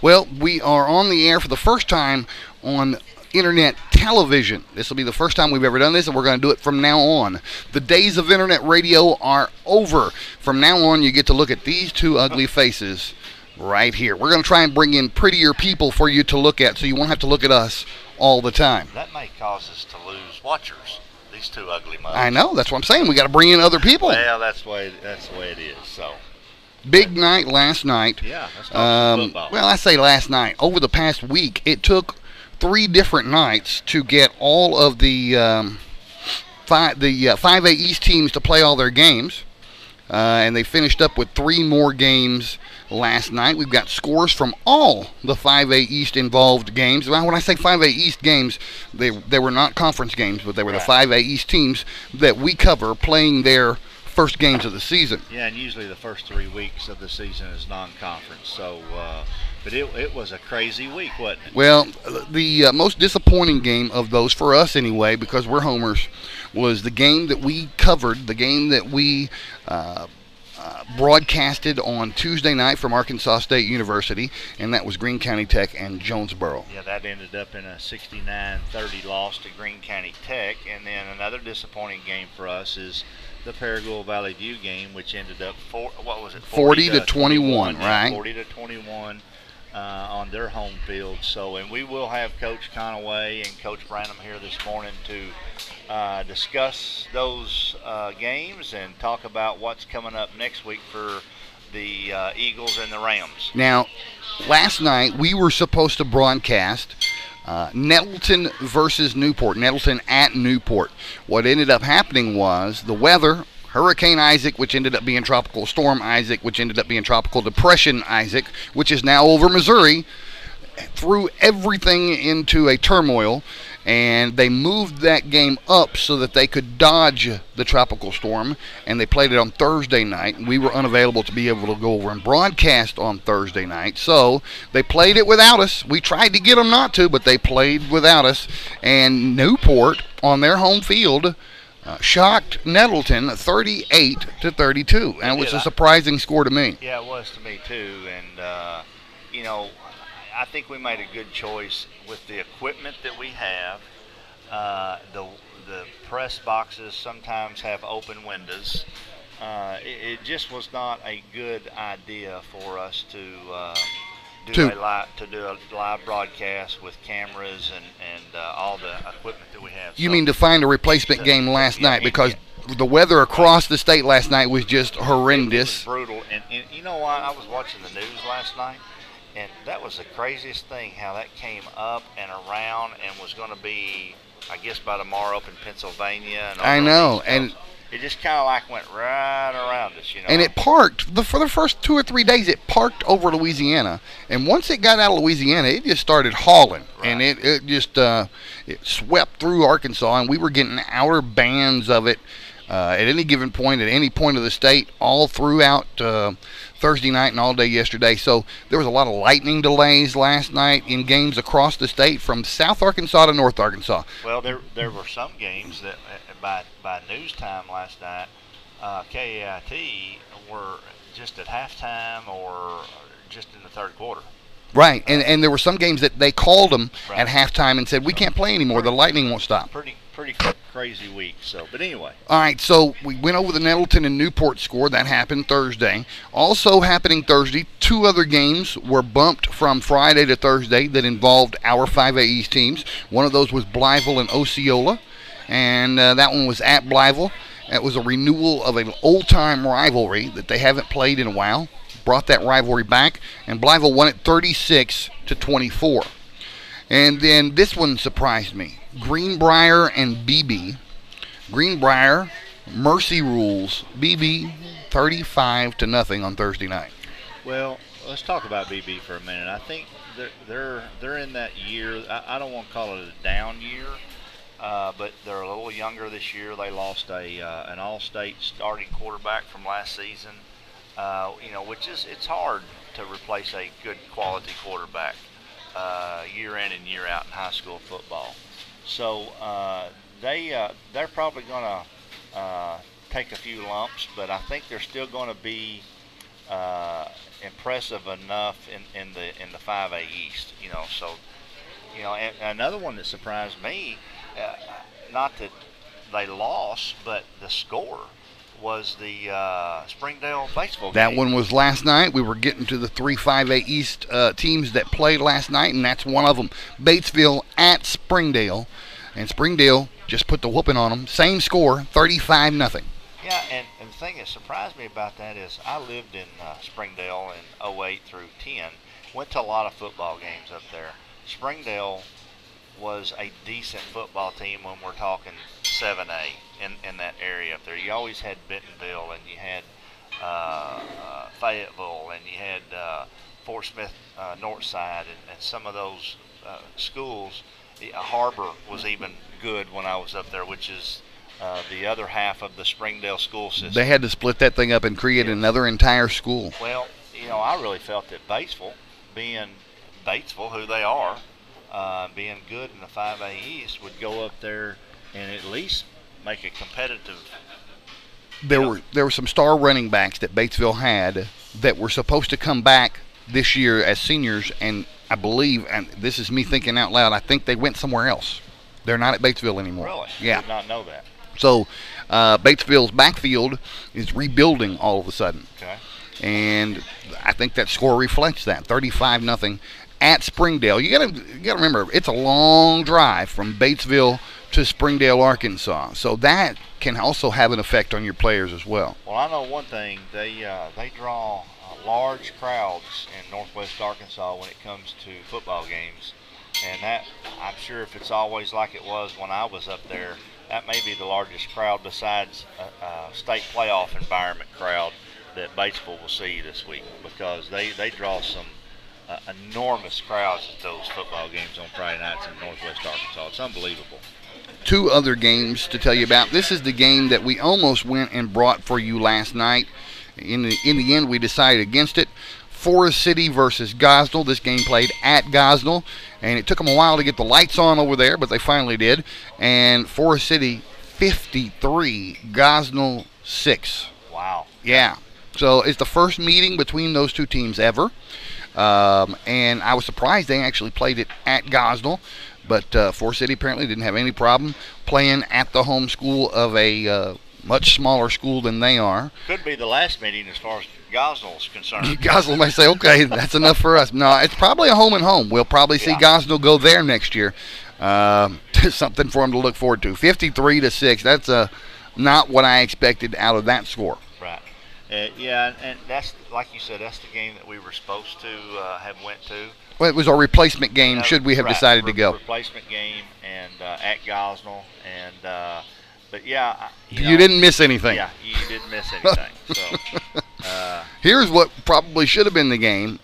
Well, we are on the air for the first time on internet television. This will be the first time we've ever done this, and we're going to do it from now on. The days of internet radio are over. From now on, you get to look at these two ugly faces right here. We're going to try and bring in prettier people for you to look at, so you won't have to look at us all the time. That may cause us to lose watchers. These two ugly mugs. I know. That's what I'm saying. We got to bring in other people. Well, that's the way it is. So. Big night last night. Yeah, that's football. Well, I say last night. Over the past week, it took 3 different nights to get all of the 5A East teams to play all their games, and they finished up with 3 more games last night. We've got scores from all the 5A East involved games. Well, when I say 5A East games, they were not conference games, but they were the 5A East teams that we cover playing their first games of the season. Yeah, and usually the first 3 weeks of the season is non-conference. So, but it was a crazy week, wasn't it? Well, the most disappointing game of those, for us anyway, because we're homers, was the game that we covered, the game that we broadcasted on Tuesday night from Arkansas State University, and that was Greene County Tech and Jonesboro. Yeah, that ended up in a 69-30 loss to Greene County Tech. And then another disappointing game for us is the Paragould Valley View game, which ended up 40 to 21, right? 40 to 21 on their home field. So, and we will have Coach Conaway and Coach Branham here this morning to discuss those games and talk about what's coming up next week for the Eagles and the Rams. Now, last night we were supposed to broadcast Nettleton versus Newport, Nettleton at Newport. What ended up happening was the weather, Hurricane Isaac, which ended up being Tropical Storm Isaac, which ended up being Tropical Depression Isaac, which is now over Missouri, threw everything into a turmoil, and they moved that game up so that they could dodge the tropical storm, and they played it on Thursday night. We were unavailable to be able to go over and broadcast on Thursday night, so they played it without us. We tried to get them not to, but they played without us, and Newport on their home field shocked Nettleton 38 to 32, and it was a surprising score to me. Yeah, it was to me too, and you know, I think we made a good choice with the equipment that we have. The press boxes sometimes have open windows. It just was not a good idea for us to do a live broadcast with cameras and all the equipment that we have. You mean to find a replacement game last night, because the weather across the state last night was just horrendous. It was brutal, and you know what? I was watching the news last night, and that was the craziest thing, how that came up and around and was going to be, I guess, by tomorrow up in Pennsylvania. And I know, and it just kind of like went right around us, you know. And it parked, for the first 2 or 3 days, it parked over Louisiana. And once it got out of Louisiana, it just started hauling. Right. And it just it swept through Arkansas, and we were getting outer bands of it at any given point, at any point of the state, all throughout Thursday night and all day yesterday. So there was a lot of lightning delays last night in games across the state from South Arkansas to North Arkansas. Well, there were some games that by news time last night, KAIT were just at halftime or just in the third quarter. Right, and there were some games that they called them at halftime and said, we can't play anymore, the lightning won't stop. Pretty crazy week. So, but anyway. All right, so we went over the Nettleton and Newport score. That happened Thursday. Also happening Thursday, 2 other games were bumped from Friday to Thursday that involved our 5A East teams. One of those was Blytheville and Osceola, and that one was at Blytheville. It was a renewal of an old-time rivalry that they haven't played in a while. Brought that rivalry back, and Blytheville won it 36 to 24. And then this one surprised me. Greenbrier and Beebe. Greenbrier, mercy rules. Beebe, 35 to nothing on Thursday night. Well, let's talk about Beebe for a minute. I think they're in that year. I don't want to call it a down year, but they're a little younger this year. They lost an all-state starting quarterback from last season. Which is, it's hard to replace a good quality quarterback year in and year out in high school football. So they're probably going to take a few lumps, but I think they're still going to be impressive enough in the 5A East. So and another one that surprised me, not that they lost, but the score was the Springdale Batesville game. That one was last night. We were getting to the 3 5A East teams that played last night, and that's one of them. Batesville at Springdale, and Springdale just put the whooping on them. Same score, 35-0. Yeah, and the thing that surprised me about that is I lived in Springdale in 08 through 10. Went to a lot of football games up there. Springdale was a decent football team when we're talking 7A in that area up there. You always had Bentonville, and you had Fayetteville, and you had Fort Smith Northside, and some of those schools. Harbor was even good when I was up there, which is the other half of the Springdale school system. They had to split that thing up and create another entire school. Well, I really felt that Batesville, being Batesville, who they are, being good in the 5A East, would go up there and at least make a competitive. There were some star running backs that Batesville had that were supposed to come back this year as seniors, and I believe, and this is me thinking out loud, I think they went somewhere else. They're not at Batesville anymore. Really? Yeah. I did not know that. So Batesville's backfield is rebuilding all of a sudden. Okay. And I think that score reflects that, 35-0 at Springdale. You gotta remember, it's a long drive from Batesville to Springdale, Arkansas. So that can also have an effect on your players as well. Well, I know one thing. They draw large crowds in northwest Arkansas when it comes to football games. And that, I'm sure if it's always like it was when I was up there, that may be the largest crowd besides a state playoff environment crowd that Batesville will see this week, because they draw some enormous crowds at those football games on Friday nights in northwest Arkansas. It's unbelievable. Two other games to tell you about. This is the game that we almost went and brought for you last night. In the end, we decided against it. Forrest City versus Gosnell. This game played at Gosnell, and it took them a while to get the lights on over there, but they finally did. And Forrest City 53, Gosnell 6. Wow. Yeah. So it's the first meeting between those two teams ever. And I was surprised they actually played it at Gosnell, but Forrest City apparently didn't have any problem playing at the home school of a much smaller school than they are. Could be the last meeting as far as Gosnell's concerned. Gosnell may say, okay, that's enough for us. No, it's probably a home and home. We'll probably see Gosnell go there next year. Something for them to look forward to. 53-6. That's not what I expected out of that score. Right. Yeah, and that's, like you said, that's the game that we were supposed to have went to. Well, it was our replacement game, should we have decided to go. Replacement game, and at Gosnell, and but yeah, you didn't miss anything. Yeah, you didn't miss anything. So here's what probably should have been the game,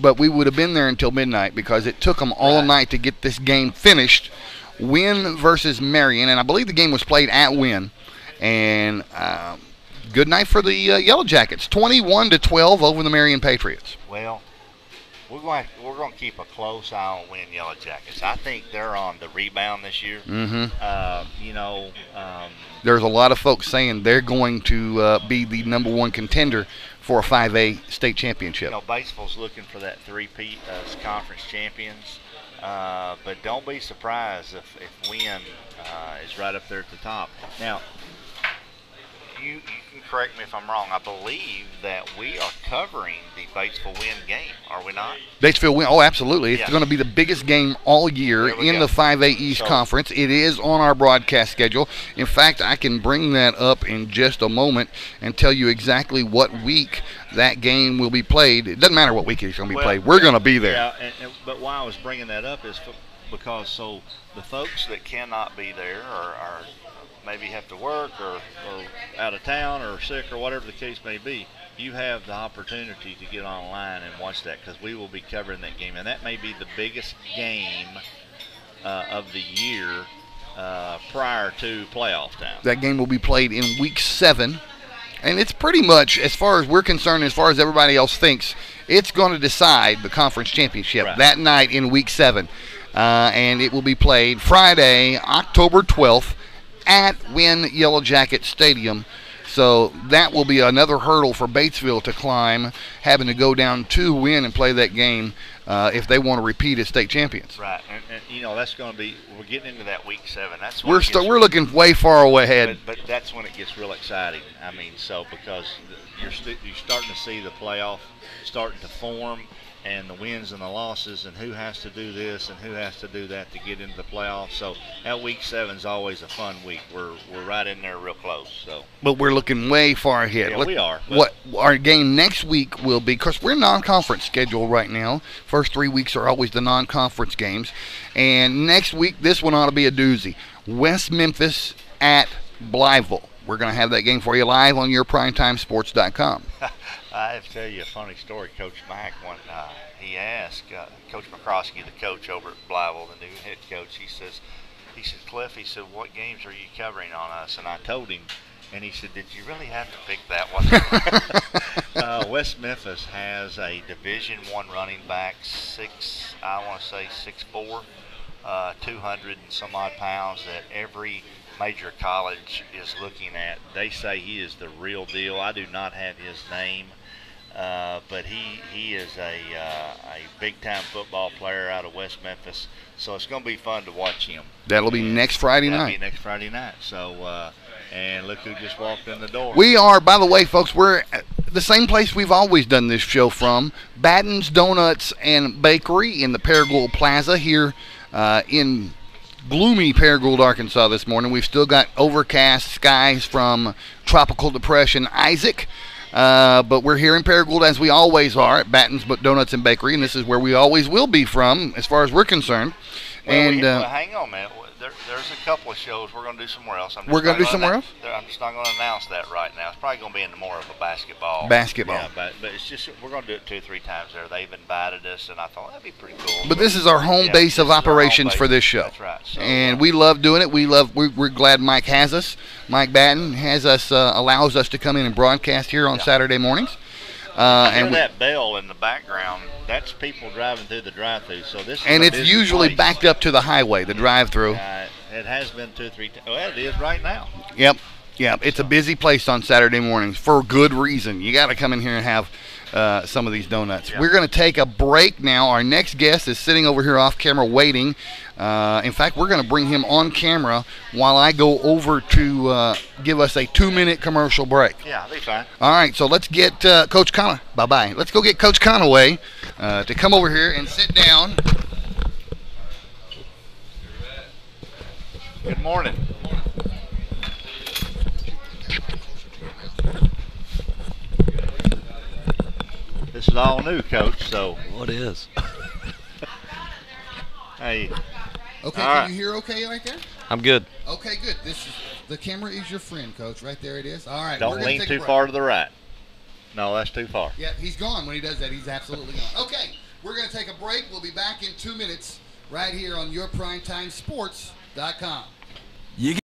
but we would have been there until midnight because it took them all night to get this game finished. Wynne versus Marion, and I believe the game was played at Wynne, and good night for the Yellowjackets, 21-12 over the Marion Patriots. Well, we're going to keep a close eye on Wynne Yellowjackets. I think they're on the rebound this year. There's a lot of folks saying they're going to be the number one contender for a 5A state championship. Batesville's looking for that three-peat as conference champions. But don't be surprised if Wynne is right up there at the top. Now, you can correct me if I'm wrong. I believe that we are covering the Batesville-Wynne game, are we not? Batesville-Wynne, oh, absolutely. It's going to be the biggest game all year in the 5A East Conference. It is on our broadcast schedule. In fact, I can bring that up in just a moment and tell you exactly what week that game will be played. It doesn't matter what week it's going to be played. We're going to be there. Yeah, but why I was bringing that up is because the folks that cannot be there or maybe have to work or out of town or sick or whatever the case may be, you have the opportunity to get online and watch that, because we will be covering that game, and that may be the biggest game of the year prior to playoff time. That game will be played in week 7, and it's pretty much, as far as we're concerned, as far as everybody else thinks, it's going to decide the conference championship that night in week 7, and it will be played Friday, October 12th, at Wynne Yellowjacket Stadium, So that will be another hurdle for Batesville to climb, having to go down to Wynne and play that game if they want to repeat as state champions. Right, and you know that's going to be. We're getting into that week 7. That's when we're looking way far away ahead. But that's when it gets real exciting. I mean, so because you're starting to see the playoff starting to form, and the wins and the losses, and who has to do this and who has to do that to get into the playoffs. So that week 7 is always a fun week. We're right in there real close. So, but we're looking way far ahead. Yeah, we are. What our game next week will be, because we're non-conference schedule right now. First 3 weeks are always the non-conference games, and next week this one ought to be a doozy. West Memphis at Blytheville. We're going to have that game for you live on yourprimetimesports.com. I have to tell you a funny story. Coach Mack, when he asked Coach McCroskey, the coach over at Blytheville, the new head coach, he said, Cliff, he said, what games are you covering on us? And I told him, and he said, did you really have to pick that one? West Memphis has a Division I running back, 6'4", 200 and some odd pounds that every major college is looking at. They say he is the real deal. I do not have his name, but he is a big-time football player out of West Memphis. So it's going to be fun to watch him. That'll be next Friday night. That'll be next Friday night. So, and look who just walked in the door. We are, by the way, folks, we're at the same place we've always done this show from, Batten's Donuts and Bakery in the Paragould Plaza here in gloomy Paragould, Arkansas this morning. We've still got overcast skies from Tropical Depression Isaac, but we're here in Paragould as we always are at Batten's Donuts and Bakery, and this is where we always will be from as far as we're concerned. Well, and hang on, man. There's a couple of shows we're going to do somewhere else. We're going to do somewhere else? I'm just not going to announce that right now. It's probably going to be in more of a basketball. Yeah, but it's just we're going to do it 2 or 3 times there. They've invited us, and I thought that'd be pretty cool. But this is our home base of operations for this show. That's right. So, and we love doing it. We're glad Mike has us. Mike Batten has us, allows us to come in and broadcast here on Saturday mornings. And that bell in the background, that's people driving through the drive-thru. So this is it's usually backed up to the highway, the drive-through. It has been 2 or 3 times. Well, it is right now. Yep. It's a busy place on Saturday mornings for good reason. You got to come in here and have some of these donuts. We're going to take a break now. Our next guest is sitting over here off camera waiting. In fact, we're going to bring him on camera while I go over to give us a 2-minute commercial break. Yeah, that'll be fine. All right, so let's get Coach Conaway. Bye-bye. Let's go get Coach Conaway to come over here and sit down. Good morning. This is all new, Coach, so. What is? Hey. Okay, can you hear okay right there? I'm good. Okay, good. The camera is your friend, Coach. Right there it is. All right. Don't lean too far to the right. No, that's too far. Yeah, he's gone. When he does that, he's absolutely gone. Okay, we're going to take a break. We'll be back in 2 minutes right here on yourprimetimesports.com.